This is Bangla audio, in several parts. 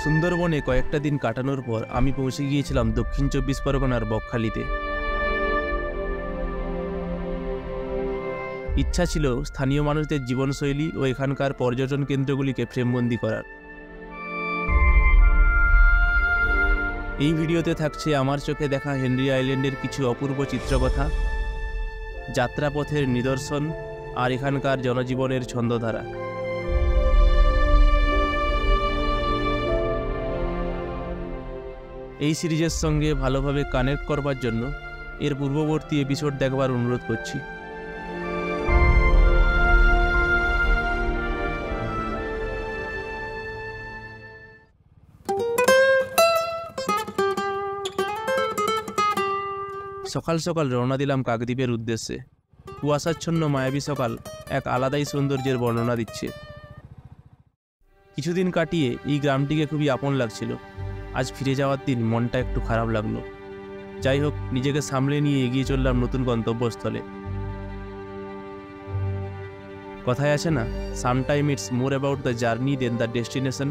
সুন্দরবনে কয়েকটা দিন কাটানোর পর আমি পৌঁছে গিয়েছিলাম দক্ষিণ 24 পরগনার বকখালিতে। ইচ্ছা ছিল স্থানীয় মানুষদের জীবনশৈলী ও এখানকার পর্যটন কেন্দ্রগুলিকে ফ্রেমবন্দি করার। এই ভিডিওতে থাকছে আমার চোখে দেখা হেনরি আইল্যান্ডের কিছু অপূর্ব চিত্রকথা, যাত্রাপথের নিদর্শন আর এখানকার জনজীবনের ছন্দধারা। এই সিরিজের সঙ্গে ভালোভাবে কানেক্ট করবার জন্য এর পূর্ববর্তী এপিসোড দেখবার অনুরোধ করছি। সকাল সকাল রওনা দিলাম কাকদ্বীপের উদ্দেশ্যে। কুয়াশাচ্ছন্ন মায়াবী সকাল এক আলাদাই সৌন্দর্যের বর্ণনা দিচ্ছে। কিছুদিন কাটিয়ে এই গ্রামটিকে খুবই আপন লাগছিল। আজ ফিরে যাওয়ার দিন মনটা একটু খারাপ লাগলো। যাই হোক, নিজেকে সামলে নিয়ে এগিয়ে চললাম নতুন গন্তব্যস্থলে। কথায় আছে না, sometime it's more about the journey than the destination.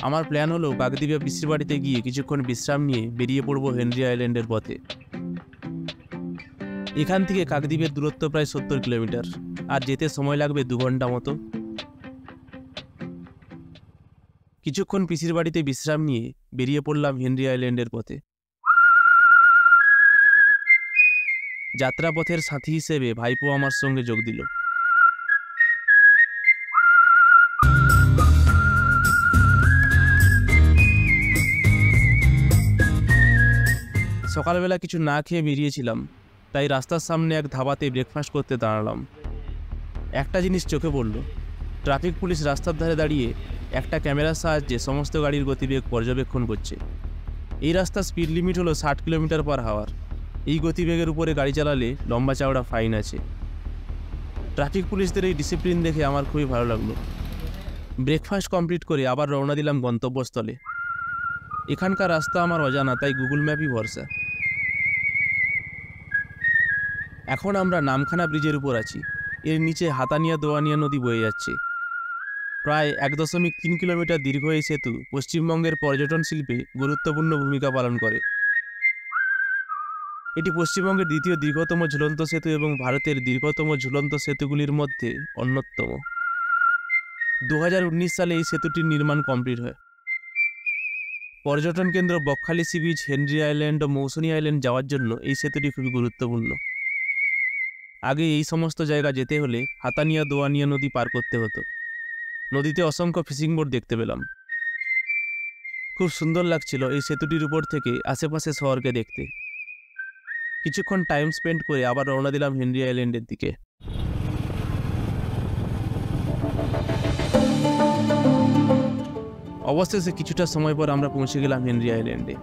আমার প্ল্যান হলো কাকদ্বীপে পিসির বাড়িতে গিয়ে কিছুক্ষণ বিশ্রাম নিয়ে বেরিয়ে পড়বো হেনরি আইল্যান্ডের পথে। এখান থেকে কাকদ্বীপের দূরত্ব প্রায় 70 কিলোমিটার, আর যেতে সময় লাগবে 2 ঘন্টা মতো। কিছুক্ষণ পিসির বাড়িতে বিশ্রাম নিয়ে বেরিয়ে পড়লাম হেনরি আইল্যান্ডের পথে। যাত্রাপথের সাথী হিসেবে ভাইপো আমার সঙ্গে যোগ দিল। সকালবেলা কিছু না খেয়ে বেরিয়েছিলাম, তাই রাস্তার সামনে এক ধাবাতে ব্রেকফাস্ট করতে দাঁড়ালাম। একটা জিনিস চোখে পড়ল, ট্রাফিক পুলিশ রাস্তার ধারে দাঁড়িয়ে একটা ক্যামেরার সাহায্যে সমস্ত গাড়ির গতিবেগ পর্যবেক্ষণ করছে। এই রাস্তার স্পিড লিমিট হলো 60 কিলোমিটার পার আওয়ার। এই গতিবেগের উপরে গাড়ি চালালে লম্বা চওড়া ফাইন আছে। ট্রাফিক পুলিশদের এই ডিসিপ্লিন দেখে আমার খুবই ভালো লাগলো। ব্রেকফাস্ট কমপ্লিট করে আবার রওনা দিলাম গন্তব্যস্থলে। এখানকার রাস্তা আমার অজানা, তাই গুগল ম্যাপই ভরসা। এখন আমরা নামখানা ব্রিজের উপর আছি। এর নিচে হাতানিয়া দোয়ানিয়া নদী বয়ে যাচ্ছে। প্রায় 1.3 কিলোমিটার দীর্ঘ এই সেতু পশ্চিমবঙ্গের পর্যটন শিল্পে গুরুত্বপূর্ণ ভূমিকা পালন করে। এটি পশ্চিমবঙ্গের দ্বিতীয় দীর্ঘতম ঝুলন্ত সেতু এবং ভারতের দীর্ঘতম ঝুলন্ত সেতুগুলির মধ্যে অন্যতম। 2019 সালে এই সেতুটির নির্মাণ কমপ্লিট হয়। পর্যটন কেন্দ্র Bakkhali sea beach, Henry island ও মৌসুনী আইল্যান্ড যাওয়ার জন্য এই সেতুটি খুবই গুরুত্বপূর্ণ। আগে এই সমস্ত জায়গা যেতে হলে হাতানিয়া দোয়ানিয়া নদী পার করতে হতো। নদীতে অসংখ্য ফিশিং বোট দেখতে পেলাম। খুব সুন্দর লাগছিল এই সেতুটির উপর থেকে আশেপাশে শহরকে দেখতে। কিছুক্ষণ টাইম স্পেন্ড করে আবার রওনা দিলাম হেনরি আইল্যান্ডের দিকে। অবশেষে কিছুটা সময় পর আমরা পৌঁছে গেলাম হেনরি আইল্যান্ডে।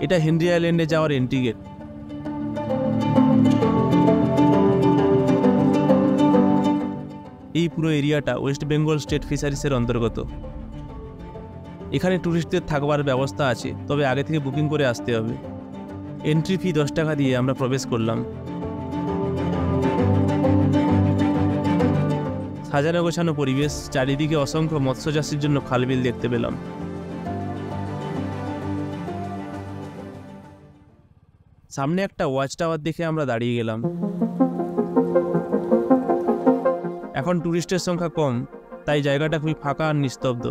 এটা হেনরি আইল্যান্ডে যাওয়ার এন্ট্রি গেট। এই পুরো এরিয়াটা ওয়েস্ট বেঙ্গল স্টেট ফিশারিসের অন্তর্গত। এখানে ট্যুরিস্টদের থাকবার ব্যবস্থা আছে, তবে আগে থেকে বুকিং করে আসতে হবে। এন্ট্রি ফি 10 টাকা দিয়ে আমরা প্রবেশ করলাম। সাজানো গোছানো পরিবেশ, চারিদিকে অসংখ্য মৎস্য চাষের জন্য খালবিল দেখতে পেলাম। সামনে একটা ওয়াচ টাওয়ার দেখে আমরা দাঁড়িয়ে গেলাম। এখন ট্যুরিস্টের সংখ্যা কম, তাই জায়গাটা খুবই ফাঁকা আর নিস্তব্ধ।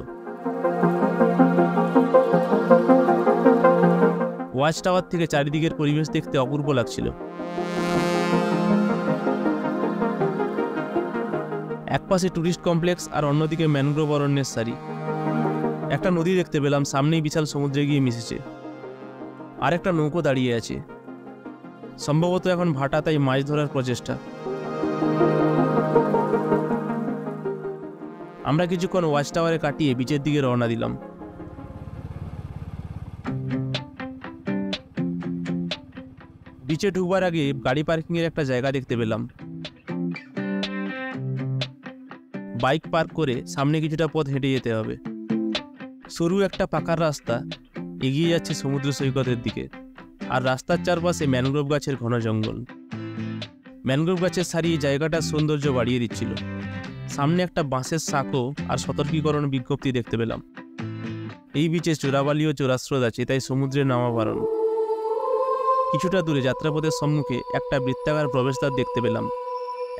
ওয়াচ টাওয়ার থেকে চারিদিকের পরিবেশ দেখতে অপূর্ব লাগছিল। একপাশে ট্যুরিস্ট কমপ্লেক্স আর অন্যদিকে ম্যানগ্রোভ অরণ্যের সারি। একটা নদী দেখতে পেলাম, সামনেই বিশাল সমুদ্রে গিয়ে মিশেছে। আর একটা নৌকো দাঁড়িয়ে আছে, সম্ভবত এখন ভাটা, তাই মাছ ধরার প্রচেষ্টা। আমরা কিছুক্ষণ ওয়াচ টাওয়ারে কাটিয়ে বিচের দিকে রওনা দিলাম। বিচে ঢুকবার আগে গাড়ি পার্কিংয়ের একটা জায়গা দেখতে পেলাম। বাইক পার্ক করে সামনে কিছুটা পথ হেঁটে যেতে হবে। সরু একটা পাকার রাস্তা এগিয়ে যাচ্ছে সমুদ্র সৈকতের দিকে, আর রাস্তার চারপাশে ম্যানগ্রোভ গাছের ঘন জঙ্গল। ম্যানগ্রোভ গাছের সারি জায়গাটার সৌন্দর্য বাড়িয়ে দিচ্ছিল। সামনে একটা বাঁশের সাঁকো আর সতর্কীকরণ বিজ্ঞপ্তি দেখতে পেলাম। এই বিচে চোরাবালি ও চোরাস্রোত আছে, তাই সমুদ্রে নামা বারণ। কিছুটা দূরে যাত্রাপথের সম্মুখে একটা বৃত্তাকার প্রবেশদ্বার দেখতে পেলাম।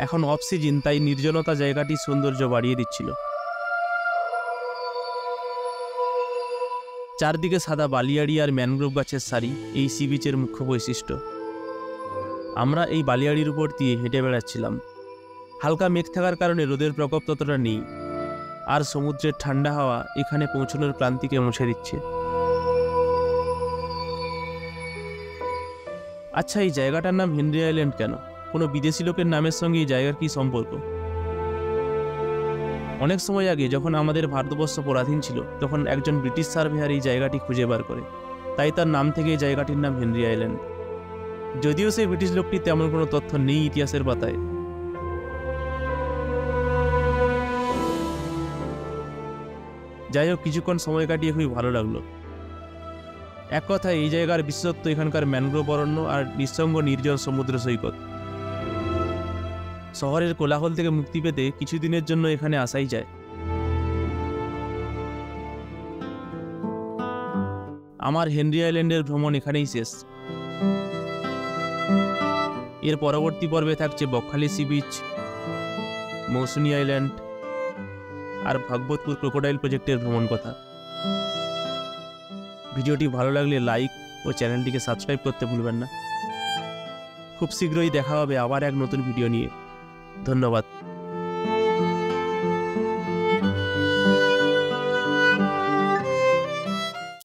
এখন অফ সিজন, তাই নির্জনতা জায়গাটির সৌন্দর্য বাড়িয়ে দিচ্ছিল। চারদিকে সাদা বালিয়াড়ি আর ম্যানগ্রোভ গাছের সারি এই সি বিচের মুখ্য বৈশিষ্ট্য। আমরা এই বালিয়াড়ির উপর দিয়ে হেঁটে বেড়াচ্ছিলাম। হালকা মেঘ থাকার কারণে রোদের প্রকোপ ততটা নেই, আর সমুদ্রের ঠান্ডা হাওয়া এখানে পৌঁছানোর ক্লান্তিকে মুছে দিচ্ছে। আচ্ছা, এই জায়গাটার নাম হেনরি আইল্যান্ড কেন? কোনো বিদেশি লোকের নামের সঙ্গে এই জায়গার কি সম্পর্ক? অনেক সময় আগে যখন আমাদের ভারতবর্ষ পরাধীন ছিল, তখন একজন ব্রিটিশ সার্ভেয়ার এই জায়গাটি খুঁজে বার করে, তাই তার নাম থেকে এই জায়গাটির নাম হেনরি আইল্যান্ড। যদিও সেই ব্রিটিশ লোকটি তেমন কোনো তথ্য নেই ইতিহাসের পাতায়। যাই হোক, কিছুক্ষণ সময় কাটিয়ে খুবই ভালো লাগলো। এক কথায় এই জায়গার বিশেষত্ব এখানকার ম্যানগ্রোভ অরণ্য আর নিঃসঙ্গ নির্জন সমুদ্র সৈকত। শহরের কোলাহল থেকে মুক্তি পেতে কিছুদিনের জন্য এখানে আসাই যায়। আমার হেনরি আইল্যান্ডের ভ্রমণ এখানেই শেষ। এর পরবর্তী পর্বে থাকছে Bakkhali sea beach, Mousuni island আর ভাগবতপুর ক্রোকোডাইল প্রজেক্টের ভ্রমণ কথা। ভিডিওটি ভালো লাগলে লাইক ও চ্যানেলটিকে সাবস্ক্রাইব করতে ভুলবেন না। খুব শীঘ্রই দেখা হবে আবার এক নতুন ভিডিও নিয়ে। ধন্যবাদ।